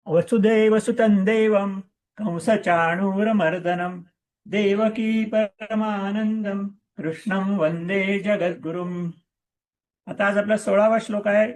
वसुदेवसुतं देवं कंसचाणूरमर्दनं देवकी परमानंदम कृष्णं वंदे जगद्गुरुम. आता आज आपला 16वा श्लोक आहे.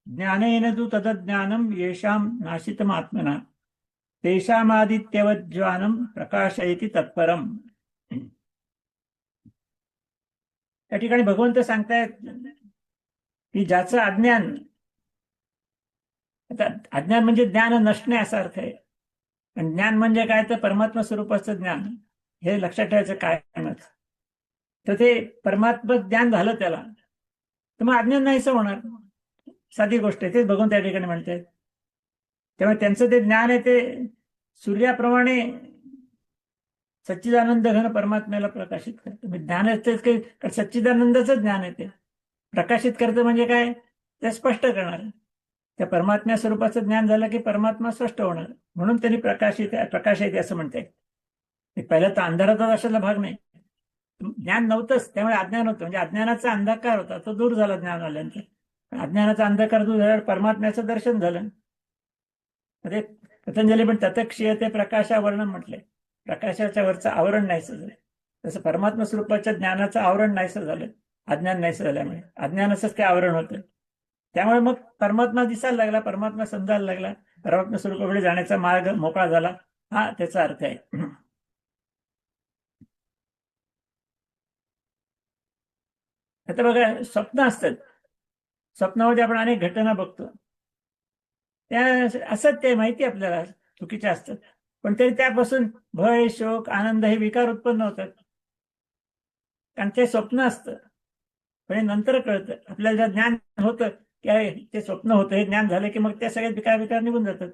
ज्ञानेन तु तदज्ञानं येषां नाशितमात्मना तेषामादित्यवज्ज्वानं प्रकाशयति तत्परम. त्या ठिकाणी भगवंत सांगतायत की ज्याचं अज्ञान, आता अज्ञान म्हणजे ज्ञान नसणे असा अर्थ आहे. आणि ज्ञान म्हणजे काय, तर परमात्मा स्वरूपाचं ज्ञान, हे लक्षात ठेवायचं कायमच. तर ते परमात्मा ज्ञान झालं त्याला, तर मग अज्ञान नाहीसं होणार. साधी गोष्ट आहे. तेच भगवंत त्या ठिकाणी म्हणतात. त्यामुळे त्यांचं ते ज्ञान आहे ते सूर्याप्रमाणे सच्चिदानंद घन परमात्म्याला प्रकाशित करतं. म्हणजे ज्ञान असतेच काही सच्चिदानंदाचं ज्ञान आहे ते प्रकाशित करतं. म्हणजे काय, ते स्पष्ट करणार. त्या परमात्म्या स्वरूपाचं ज्ञान झालं की परमात्मा स्पष्ट होणार. म्हणून त्यांनी प्रकाश येते असं म्हणताय. पहिला तर अंधाराचा अशाला भाग नाही, ज्ञान नव्हतंच, त्यामुळे अज्ञान होतं. म्हणजे अज्ञानाचा अंधकार होता, तो दूर झाला ज्ञान आल्यानंतर. अज्ञानाचा अंधकार दूर झाल्यावर परमात्म्याचं दर्शन झालं. म्हणजे पतंजली पण ततक्षीयते प्रकाशावरण म्हटलंय. प्रकाशाच्या वरचं आवरण नाहीसं झालं. तसं परमात्मा स्वरूपाच्या ज्ञानाचं आवरण नाहीसं झालं अज्ञान नाहीसं झाल्यामुळे. अज्ञानाचंच ते आवरण होतं. त्यामुळे मग परमात्मा दिसायला लागला, परमात्मा समजायला लागला, परमात्मा स्वरूपाकडे जाण्याचा मार्ग मोकळा झाला. हा त्याचा अर्थ आहे. आता बघा, स्वप्न असतात. स्वप्नामध्ये आपण अनेक घटना बघतो. त्या असत, ते माहिती आपल्याला चुकीच्या असतात, पण तरी त्यापासून भय, शोक, आनंद हे विकार उत्पन्न होतात. कारण ते स्वप्न असतं. पण हे नंतर कळतं आपल्याला, ज्या ज्ञान होतं की ते स्वप्न होतं, हे ज्ञान झालं की मग त्या सगळ्या विकार निघून जातात.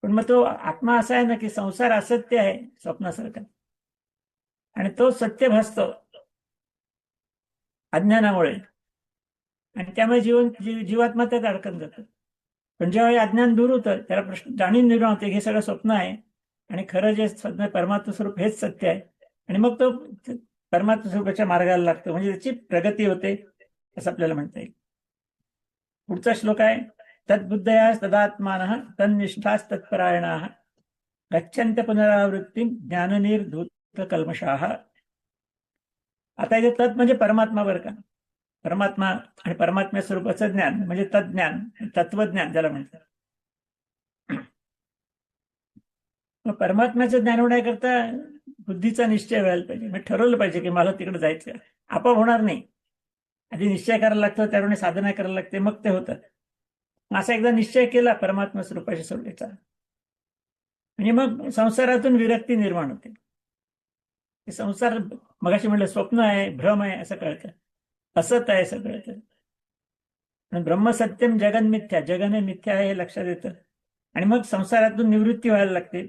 पण मग तो आत्मा असा आहे ना की संसार असत्य आहे स्वप्नासारखा, आणि तो सत्य भासतो अज्ञानामुळे. आणि त्यामुळे जीवात्मा त्यात अडकून जातं. पण जेव्हा हे अज्ञान दूर होतं, त्याला प्रश्न जाणीव निर्माण होते, हे सगळं स्वप्न आहे आणि खरं जे परमात्मा स्वरूप हेच सत्य आहे. आणि मग तो परमात्मा स्वरूपाच्या मार्गाला लागतो, म्हणजे त्याची प्रगती होते असं आपल्याला म्हणता येईल. पुढचा श्लोक आहे. तद्बुद्धया तदात्मान तन्निष्ठास तत्परायणा गच्छन्त्य पुनरावृत्ती ज्ञाननिर्धूत कल्मषाः. आता इथे तत् म्हणजे परमात्मा बरं का. परमात्मा आणि परमात्म्या स्वरूपाचं ज्ञान म्हणजे तज्ज्ञान, तत्वज्ञान ज्याला म्हणतात. मग परमात्म्याचं ज्ञान होण्याकरता बुद्धीचा निश्चय व्हायला पाहिजे. म्हणजे ठरवलं पाहिजे की मला तिकडे जायचं. आपोआप होणार नाही, आधी निश्चय करायला लागतो, त्यामुळे साधना करायला लागते, मग ते होतं. असा एकदा निश्चय केला परमात्मा स्वरूपाच्या सोडण्याचा, म्हणजे मग संसारातून विरक्ती निर्माण होते. संसार मगाशी म्हटलं स्वप्न आहे, भ्रम आहे असं कळतं, असत आहे सगळं. ब्रह्म सत्यम जगन मिथ्या, जगन हे मिथ्या आहे हे लक्षात येतं. आणि मग संसारातून निवृत्ती व्हायला लागते.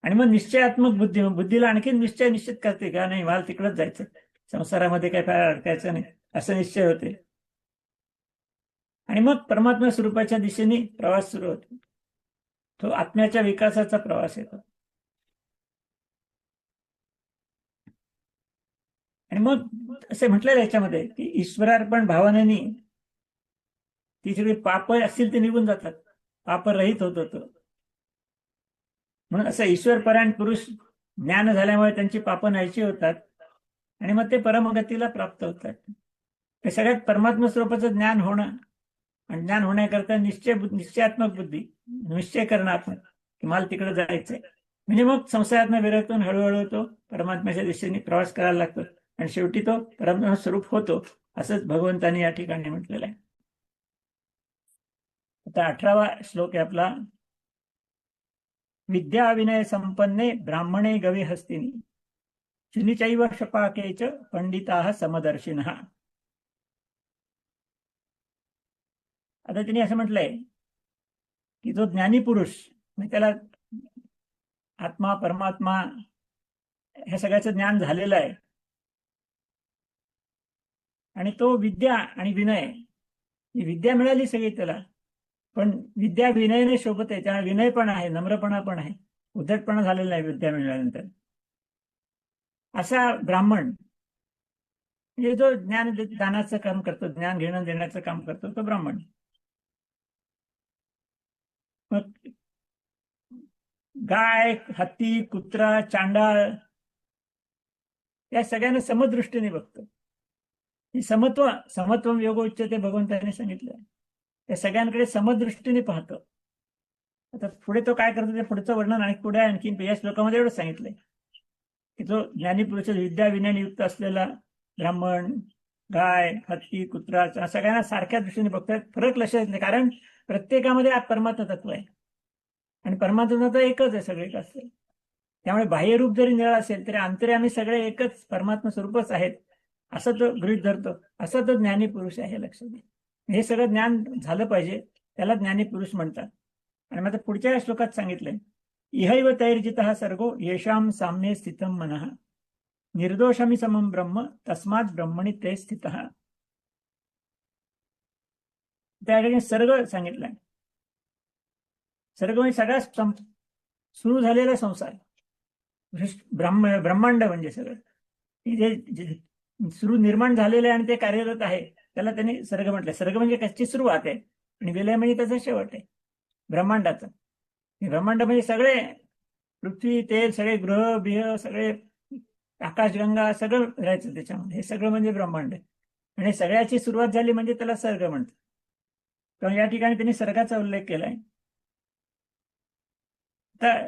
आणि मग निश्चयात्मक बुद्धी, बुद्धीला आणखी निश्चय निश्चित करते का नाही मला तिकडच जायचं, संसारामध्ये काही फार अडकायचं नाही असं निश्चय होते. आणि मग परमात्मा स्वरूपाच्या दिशेने प्रवास सुरू होतो. तो आत्म्याच्या विकासाचा प्रवास येतो. आणि मग असे म्हटलेलं याच्यामध्ये की ईश्वरार्पण भावनेनी ती सगळी पाप असतील ते निघून जातात, पाप रहित होत होतो. म्हणून असं ईश्वरपरायण पुरुष ज्ञान झाल्यामुळे त्यांची पाप नाहीशी होतात आणि मग ते परमगतीला प्राप्त होतात. हे सगळ्यात परमात्मा स्वरूपाचं ज्ञान होणं, आणि ज्ञान होण्याकरता निश्चयात्मक बुद्धी, निश्चय करणं आपण की मला तिकडे जायचंय. म्हणजे मग संसारातनं विरक्तून हळूहळू तो परमात्म्याच्या दिशेने प्रवास करायला लागतो आणि शेवटी तो परमात्मा स्वरूप होतो, असंच भगवंतांनी या ठिकाणी म्हटलेलं आहे. आता 18वा श्लोक आहे आपला. विद्या विनय संपन्ने ब्राह्मणे गवी हस्तिनी शुनिचैव शपाकेच पंडिता समदर्शिनः. आता तिने असं म्हटलंय की जो ज्ञानी पुरुष, म्हणजे त्याला आत्मा परमात्मा ह्या सगळ्याचं ज्ञान झालेलं आहे, आणि तो विद्या आणि विनय, ही विद्या मिळाली सगळी त्याला, पण विद्या विनयने शोभत आहे, त्याला विनय पण आहे, नम्रपणा पण आहे, उद्धटपणा झालेला नाही विद्या मिळाल्यानंतर. असा ब्राह्मण म्हणजे जो ज्ञान दानाचं काम करतो, ज्ञान घेणं देण्याचं काम करतो, तो ब्राह्मण. मग गाय, हत्ती, कुत्रा, चांडाळ या सगळ्यांना समदृष्टीने बघतो. समत्व समत्वम योग उच्चते भगवंताने सांगितलं. त्या सगळ्यांकडे समदृष्टीने पाहतो. आता पुढे तो काय करतो ते पुढचं वर्णन आणि पुढे आणखी या श्लोकामध्ये एवढंच सांगितलंय की जो ज्ञानीपुरुष विद्या विनयाने युक्त असलेला ब्राह्मण, गाय, हत्ती, कुत्रा सगळ्यांना सारख्या दृष्टीने बघतोय. फरक लक्षात येत नाही, कारण प्रत्येकामध्ये परमात्मा तत्व आहे आणि परमात्मा तत्व एकच आहे सगळे असेल. त्यामुळे बाह्यरूप जरी निळा असेल तरी अंतर्यामी सगळे एकच परमात्मा स्वरूपच आहेत असं तो गृहीत धरतो. असं तो ज्ञानी पुरुष आहे, हे लक्षात घ्या. हे सगळं ज्ञान झालं पाहिजे, त्याला ज्ञानी पुरुष म्हणतात. आणि मग पुढच्या श्लोकात सांगितलंय, इहैव तैर्जितः सर्गो येषाम साम्ये स्थितम मनः निर्दोषमी समम ब्रह्म तस्मात् ब्रह्मणी ते स्थितः. त्या ठिकाणी सर्ग सांगितलंय. सर्ग म्हणजे सगळा सुरू झालेला संसार, ब्रह्मांड म्हणजे सगळं जे सुरू निर्माण झालेलं आहे आणि ते कार्यरत आहे त्याला त्यांनी सर्ग म्हटलंय. सर्ग म्हणजे कशी सुरुवात आहे आणि विलय म्हणजे त्याचा शेवट आहे ब्रह्मांडाचा. ब्रह्मांड म्हणजे सगळे पृथ्वी, तेल, सगळे ग्रह बिह, सगळे आकाशगंगा सगळं राहायचं त्याच्यामध्ये. हे सगळं म्हणजे ब्रह्मांड आहे आणि सगळ्याची सुरुवात झाली म्हणजे त्याला सर्ग म्हणतात. तर या ठिकाणी त्यांनी सर्गाचा उल्लेख केलाय. तर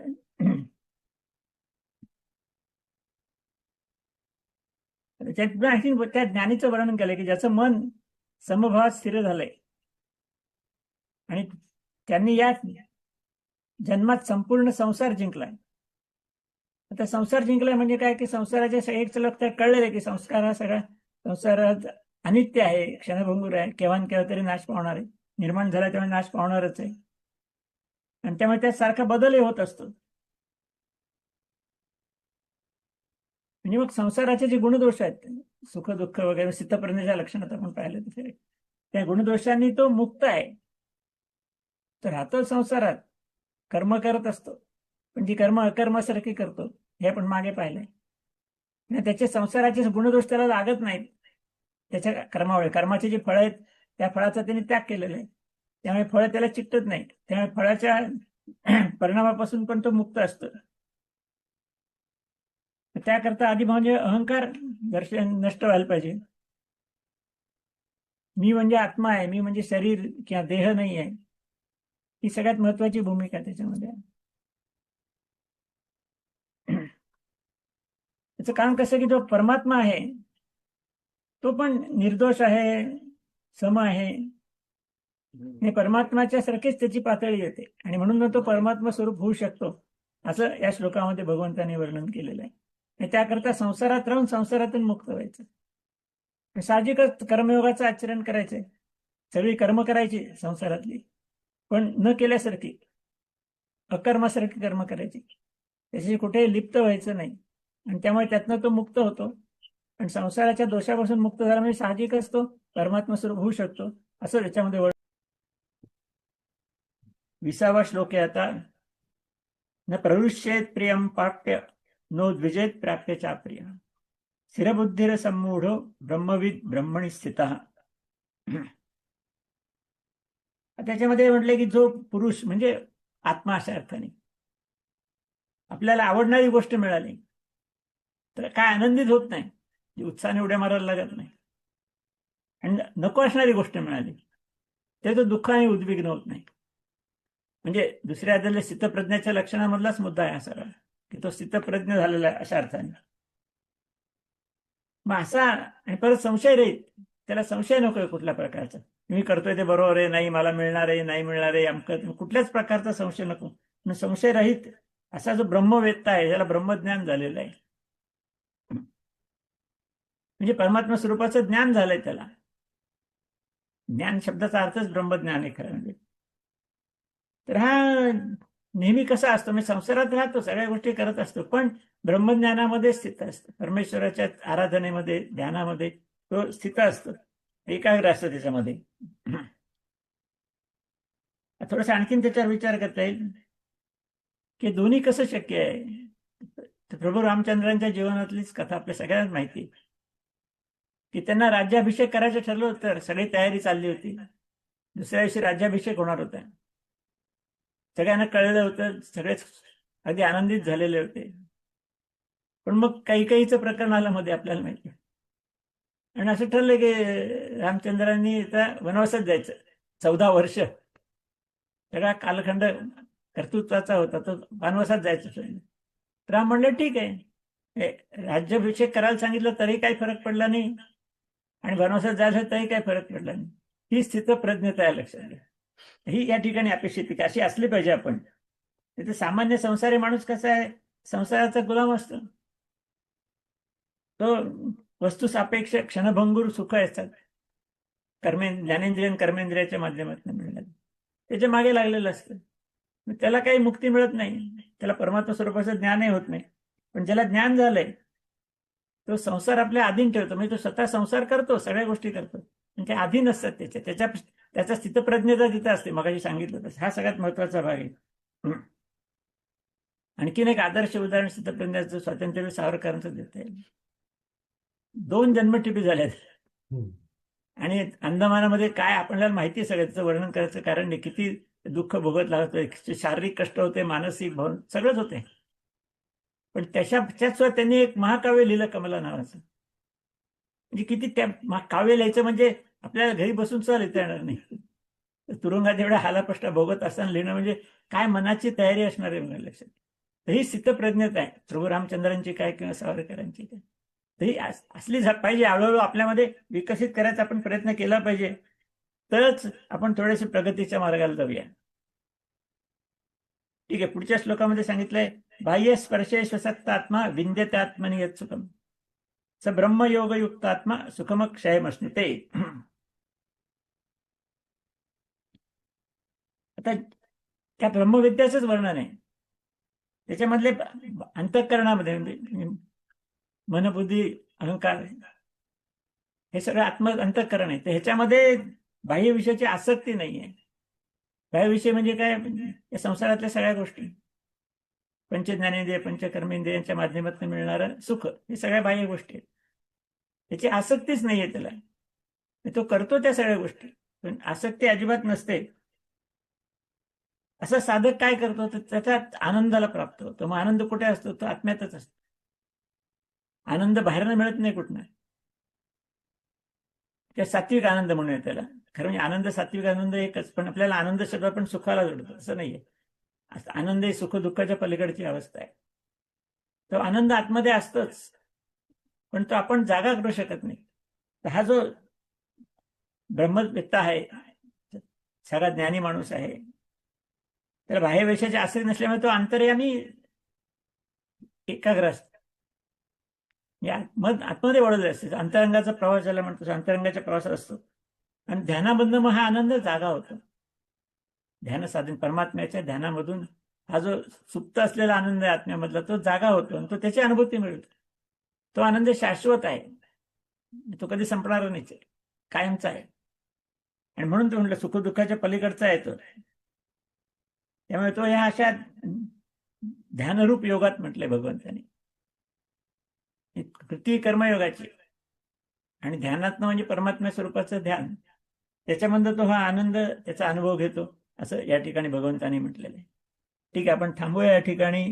त्याच्यात आणखी त्या ज्ञानीचं वर्णन केलंय की ज्याचं मन समभावात स्थिर झालंय आणि त्यांनी या जन्मात संपूर्ण संसार जिंकलाय. आता संसार जिंकलाय म्हणजे काय की संसाराच्या एक लक्षात कळलेलं आहे की संस्कार हा सगळा संसारात अनित्य आहे, क्षणभंगूर आहे, केव्हा केव्हा तरी नाश पावणार आहे. निर्माण झाला तेव्हा नाश पावणारच आहे आणि त्यामुळे त्यात सारखा बदलही होत असतो. म्हणजे मग संसाराचे जे गुणदोष आहेत, सुख दुःख वगैरे स्थितप्रज्ञेच्या लक्षणात आपण पाहिलं तसे त्या गुणदोषांनी तो मुक्त आहे. तो राहतो संसारात, कर्म करत असतो, पण जी कर्म अकर्मासारखी करतो हे आपण मागे पाहिलंय. त्याचे संसाराचे गुणदोष त्याला लागत नाहीत त्याच्या कर्मामुळे. कर्माचे जे फळ आहेत त्या फळाचा त्याने त्याग केलेला आहे, त्यामुळे फळ त्याला चिकटत नाही. त्यामुळे फळाच्या परिणामापासून पण तो मुक्त असतो. त्याकरता आधी म्हणजे अहंकार नष्ट व्हायला पाहिजे. मी म्हणजे आत्मा आहे, मी म्हणजे शरीर किंवा देह नाही आहे, ही सगळ्यात महत्वाची भूमिका त्याच्यामध्ये आहे. त्याचं कारण कसं की जो परमात्मा आहे तो पण निर्दोष आहे, सम आहे. परमात्माच्या सारखीच त्याची पातळी येते आणि म्हणून तो परमात्मा स्वरूप होऊ शकतो असं या श्लोकामध्ये भगवंतांनी वर्णन केलेलं आहे. त्याकरता संसारात राहून संसारातून मुक्त व्हायचं. साहजिकच कर्मयोगाचं आचरण करायचंय, सगळी कर्म करायची संसारातली, पण न केल्यासारखी अकर्मासारखी कर्म करायची, त्याची कुठेही लिप्त व्हायचं नाही आणि त्यामुळे त्यातनं तो मुक्त होतो आणि संसाराच्या दोषापासून मुक्त झाला म्हणजे साहजिकच तो परमात्मा स्वरूप होऊ शकतो असं त्याच्यामध्ये 20वा श्लोक आहे आता. न प्रवृष्येत प्रियम पाट्य नो द्विजेत प्राप्य चाप्रिय स्थिरबुद्धिर सम्मूढो ब्रह्मविद ब्रह्मणी स्थितः. त्याच्यामध्ये म्हटले की जो पुरुष म्हणजे आत्मा अशा अर्थाने आपल्याला आवडणारी गोष्ट मिळाली तर काय आनंदित होत नाही, उत्साहाने उड्या मारायला लागत नाही. आणि नको असणारी गोष्ट मिळाली त्याचं दुःखाने उद्विग्न होत नाही. म्हणजे दुसऱ्या आदल्या स्थितप्रज्ञाच्या लक्षणामधलाच मुद्दा आहे हा सगळा की तो स्थितप्रज्ञ झालेला आहे अशा अर्थाने. मग असा आणि परत संशय रहित, त्याला संशय नकोय कुठल्या प्रकारचा, मी करतोय ते बरोबर आहे, नाही मला मिळणार आहे, नाही मिळणार आहे, अमकत कुठल्याच प्रकारचा संशय नको. संशय रहित असा जो ब्रह्मवेत्ता आहे त्याला ब्रह्मज्ञान झालेलं आहे. म्हणजे परमात्मा स्वरूपाचं ज्ञान झालंय त्याला. ज्ञान शब्दाचा अर्थच ब्रह्मज्ञान आहे खरं म्हणजे. तर हा नेहमी कसा असतो, म्हणजे संसारात राहतो, सगळ्या गोष्टी करत असतो, पण ब्रह्मज्ञानामध्ये स्थित असतो, परमेश्वराच्या आराधनेमध्ये ध्यानामध्ये तो स्थित असतो, एकाग्र असतो त्याच्यामध्ये. थोडस आणखीन त्याच्यावर विचार करता येईल की दोन्ही कसं शक्य आहे. प्रभू रामचंद्रांच्या जीवनातलीच कथा आपल्या सगळ्यांना माहिती की त्यांना राज्याभिषेक करायचं ठरलं होतं, सगळी तयारी चालली होती, दुसऱ्या दिवशी राज्याभिषेक होणार होता. सगळ्यांना कळलं होतं, सगळेच अगदी आनंदित झालेले होते. पण मग काही काहीचं प्रकरण आलं मध्ये, आपल्याला माहिती. आणि असं ठरलं की रामचंद्रांनी आता वनवासात जायचं 14 वर्ष. सगळा कालखंड कर्तृत्वाचा होता, तो वनवासात जायचं. राम म्हणले ठीक आहे, राज्याभिषेक करायला सांगितलं तरी काही फरक पडला नाही, आणि वनवासात जायला तरी काही फरक पडला नाही. ही स्थितप्रज्ञता आहे, लक्षात घ्या. ही या ठिकाणी अपेक्षित आहे, अशी असली पाहिजे आपण. तिथे सामान्य संसारी माणूस कसा आहे, संसाराचा गुलाम असतो. तो वस्तू सापेक्ष क्षणभंगूर सुख असतात, ज्ञानेंद्रिय कर्मेंद्रियाच्या माध्यमातून मिळालं, त्याच्या मागे लागलेलं असतं. त्याला काही मुक्ती मिळत नाही, त्याला परमात्मा स्वरूपाचं ज्ञानही होत नाही. पण ज्याला ज्ञान झालंय तो संसार आपल्या अधीन ठेवतो, म्हणजे तो स्वतः संसार करतो, सगळ्या गोष्टी करतो, पण ते अधीन असतात त्याच्या स्थितप्रज्ञता तिथं असते. मगाशी सांगितलं तसं हा सगळ्यात महत्वाचा भाग आहे. आणखीन एक आदर्श उदाहरण स्थितप्रज्ञाचं स्वातंत्र्य सावरकरांचं देता येईल. 2 जन्मठेपी झाल्यात, आणि अंदमानामध्ये काय आपल्याला माहिती आहे, सगळं त्याचं वर्णन करायचं कारण नाही. किती दुःख भोगत लागत, शारीरिक कष्ट होते, मानसिक भावना सगळंच होते. पण त्याच्यात त्यांनी एक महाकाव्य लिहिलं, कमला नावाचं. म्हणजे किती त्या काव्य लिहायचं म्हणजे आपल्याला घरी बसून सहज लिहिता येणार नाही. तुरुंगात एवढ्या हालापष्टा भोगत असताना लिहिणं म्हणजे काय मनाची तयारी असणार आहे मला लक्षात. तर ही स्थितप्रज्ञता आहे, प्रभू रामचंद्रांची काय किंवा सावरकरांची काय. तरी असली पाहिजे, हळूहळू आपल्यामध्ये विकसित करायचा आपण प्रयत्न केला पाहिजे, तरच आपण थोडेसे प्रगतीच्या मार्गाला जाऊया. ठीक आहे, पुढच्या श्लोकामध्ये सांगितलंय, बाह्य स्पर्शेश्वसक्तात्मा विंद्यत्यात्मनि यत् सुखम स ब्रह्मयोगयुक्तात्मा सुखमक्षयमश्नुते. आता त्या ब्रह्मविद्याचंच वर्णन आहे, त्याच्यामधले अंतःकरणामध्ये म्हणजे मनबुद्धी अहंकार हे सगळं अंतःकरण आहे. तर ह्याच्यामध्ये बाह्य विषयाची आसक्ती नाहीये. बाह्य विषय म्हणजे काय, या संसारातल्या सगळ्या गोष्टी, पंचज्ञानेंद्रिय पंचकर्मेंद्रियांच्या माध्यमातून मिळणारं सुख, हे सगळ्या बाह्य गोष्टी आहेत. त्याची आसक्तीच नाहीये त्याला, तो करतो त्या सगळ्या गोष्टी, पण आसक्ती अजिबात नसते. असं साधक काय करतो, तर त्याच्यात आनंदाला प्राप्त होतो. मग आनंद कुठे असतो, तो आत्म्यातच असतो. आनंद बाहेरनं मिळत नाही कुठनं. त्या सात्विक आनंद म्हणूया त्याला. खरं म्हणजे आनंद सात्विक आनंद एकच, पण आपल्याला आनंद शब्द आपण सुखाला जोडतो, असं नाहीये. आनंद ही सुख दुःखाच्या पलीकडची अवस्था आहे. तो आनंद आतमध्ये असतोच, पण तो आपण जागा करू शकत नाही. तर हा जो ब्रह्मवेत्ता आहे, सगळा ज्ञानी माणूस आहे, तर बाह्य विषयाचे आश्रय नसल्यामुळे तो अंतर्यामी एकाग्र असतो, मग आतमध्ये वळलेलं असते. अंतरंगाचा प्रवास ज्याला म्हणतो, अंतरंगाच्या प्रवासात असतो. आणि ध्यानामधनं मग हा आनंद जागा होतो. ध्यान साधन परमात्म्याच्या ध्यानामधून हा जो सुप्त असलेला आनंद आहे आत्म्यामधला, तो जागा होतो आणि तो त्याची अनुभूती मिळतो. तो आनंद शाश्वत आहे, तो कधी संपणार नाही, कायमचा आहे. आणि म्हणून तो म्हटलं सुख दुःखाच्या पलीकडचा आहे तो. त्यामुळे तो ह्या अशा ध्यानरूप योगात म्हटलंय भगवंतांनी, कृती कर्मयोगाची. आणि ध्यानात्म म्हणजे परमात्म्या स्वरूपाचं ध्यान, त्याच्यामधून तो हा आनंद त्याचा अनुभव घेतो, असं या ठिकाणी भगवंतांनी म्हटलेलं आहे. ठीक आहे, आपण थांबूया या ठिकाणी.